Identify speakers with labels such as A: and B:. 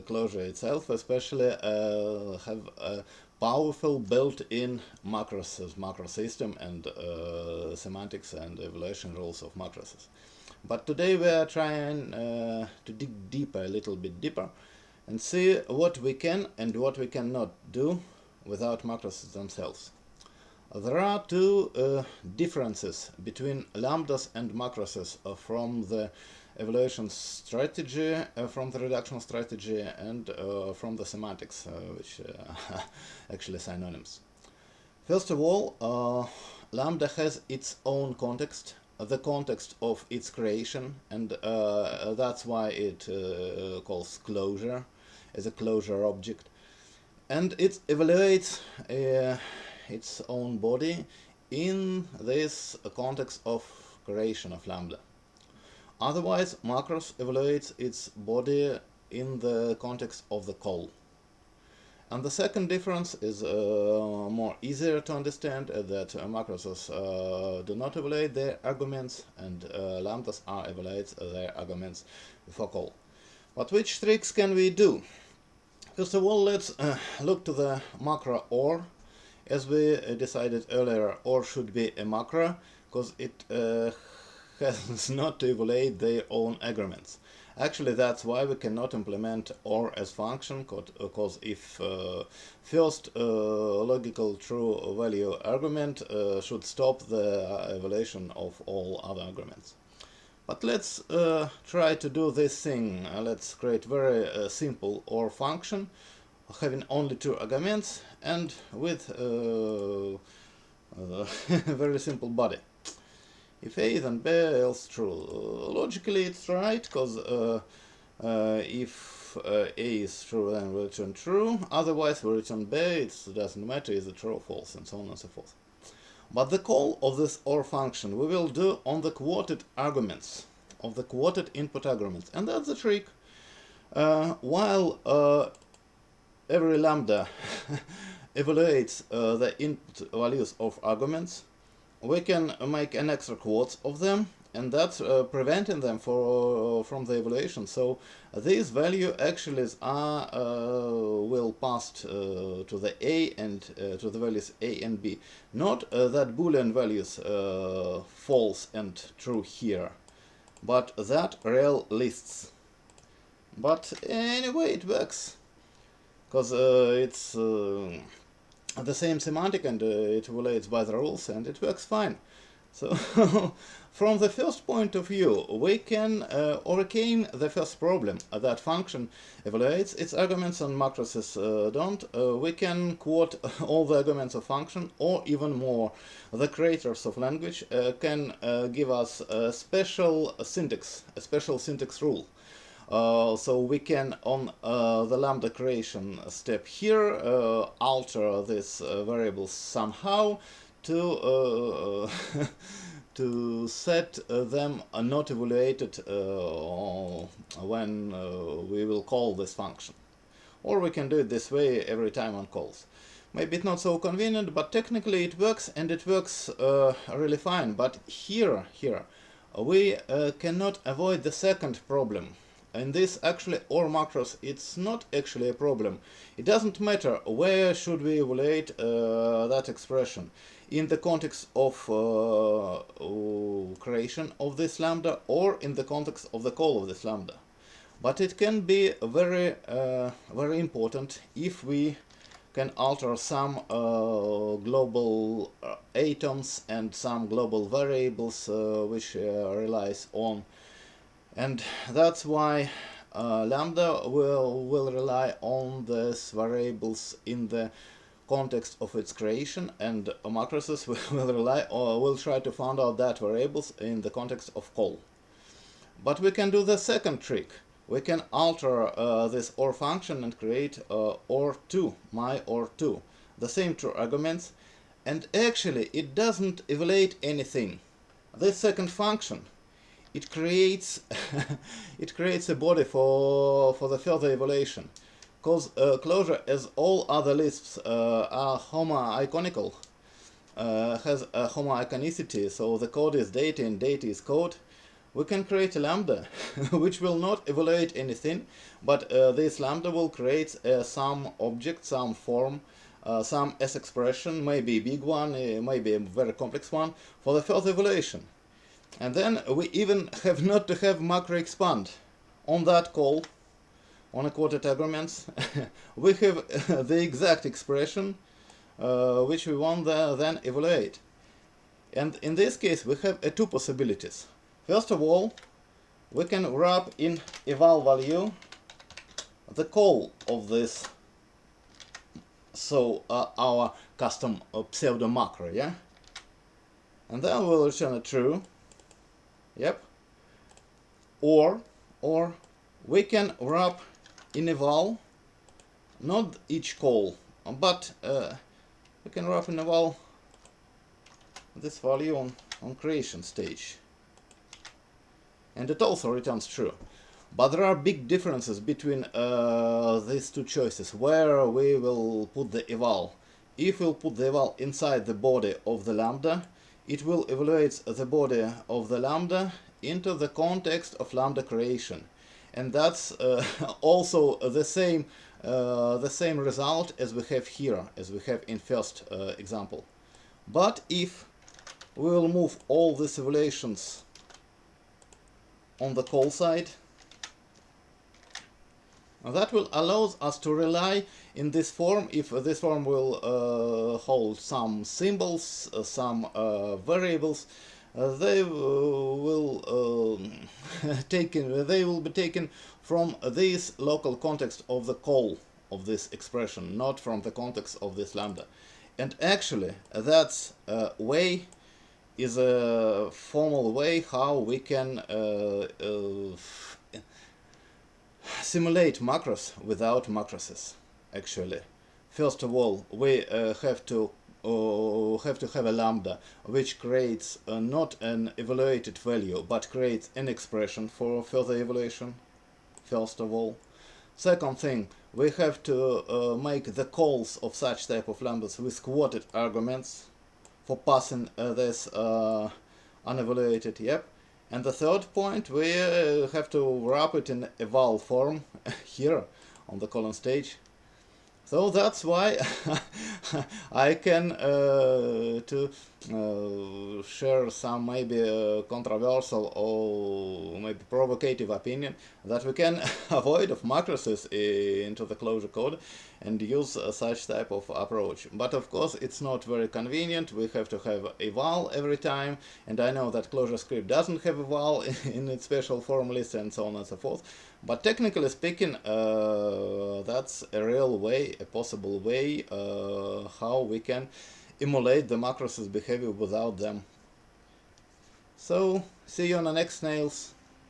A: closure itself, especially have a powerful built-in macro system and semantics and evaluation rules of macros. But today we are trying to dig deeper, a little bit deeper, and see what we can and what we cannot do without macros themselves. There are two differences between lambdas and macros from the evaluation strategy, from the reduction strategy, and from the semantics, which are actually synonyms. First of all, lambda has its own context, the context of its creation, and that's why it calls closure as a closure object, and it evaluates its own body in this context of creation of lambda. Otherwise, macros evaluates its body in the context of the call. And the second difference is more easier to understand, that macros do not evaluate their arguments, and lambdas evaluates their arguments before call. But which tricks can we do? First of all, let's look to the macro OR. As we decided earlier, OR should be a macro because it has not to evaluate their own arguments. Actually, that's why we cannot implement OR as function, because if first logical true value argument should stop the evaluation of all other arguments. But let's try to do this thing. Let's create very simple OR function having only two arguments and with very simple body. If A then B, else true. Logically it's right, because if A is true, then we return true. Otherwise we return B. It doesn't matter is it true or false, and so on and so forth. But the call of this OR function we will do on the quoted arguments, of the quoted input arguments, and that's the trick. While every lambda evaluates the input values of arguments, we can make an extra quotes of them, and that's preventing them from the evaluation. So these value actually will pass to the A and to the values A and B. Not that Boolean values false and true here, but that real lists. But anyway, it works, because it's the same semantic, and it evaluates by the rules, and it works fine. So from the first point of view, we can overcome the first problem, that function evaluates its arguments and macros don't. We can quote all the arguments of function, or even more, the creators of language can give us a special syntax rule. So we can, on the lambda creation step here, alter this variable somehow to to set them not evaluated when we will call this function. Or we can do it this way every time on calls. Maybe it's not so convenient, but technically it works, and it works really fine. But here we cannot avoid the second problem. In this actually OR macros, it's not actually a problem. It doesn't matter where should we evaluate that expression, in the context of creation of this lambda or in the context of the call of this lambda. But it can be very very important if we can alter some global atoms and some global variables which relies on. And that's why lambda will rely on these variables in the context of its creation, and macros will try to find out that variables in the context of call. But we can do the second trick. We can alter this OR function and create OR2, my OR2, the same two arguments, and actually it doesn't evaluate anything. This second function, it creates a body for the further evaluation, because closure, as all other lists are homoiconical, has a homoiconicity, so the code is data and data is code. we can create a lambda which will not evaluate anything, but this lambda will create some object, some form, some S expression, maybe a big one, maybe a very complex one, for the first evaluation. And then we even have not to have macro expand. On that call, on a quoted arguments, we have the exact expression which we want then evaluate. And in this case, we have two possibilities. First of all, we can wrap in eval value the call of this, so our custom pseudo macro, yeah? And then we'll return a true, yep. Or we can wrap in eval, not each call, but we can wrap in eval this value on creation stage. And it also returns true. But there are big differences between these two choices, where we will put the eval. If we'll put the eval inside the body of the lambda, it will evaluate the body of the lambda into the context of lambda creation. And that's also the same result as we have here, as we have in first example. But if we will move all these evaluations on the call side, that will allow us to rely in this form. If this form will hold some symbols, some variables, they will be taken from this local context of the call of this expression, not from the context of this lambda. And actually, that's a way, is a formal way how we can simulate macros without macroses. Actually, first of all, we have to have a lambda which creates not an evaluated value, but creates an expression for further evaluation. First of all, second thing, we have to make the calls of such type of lambdas with quoted arguments for passing this unevaluated, yep. And the third point, we have to wrap it in eval form here on the colon stage. So that's why I can share some maybe controversial or maybe provocative opinion that we can avoid of macroses into the closure code and use such type of approach. But of course it's not very convenient. We have to have eval every time, and I know that ClojureScript doesn't have eval in its special form list and so on and so forth. But technically speaking, that's a real way, a possible way how we can emulate the macros' behavior without them. So, see you on the next snails.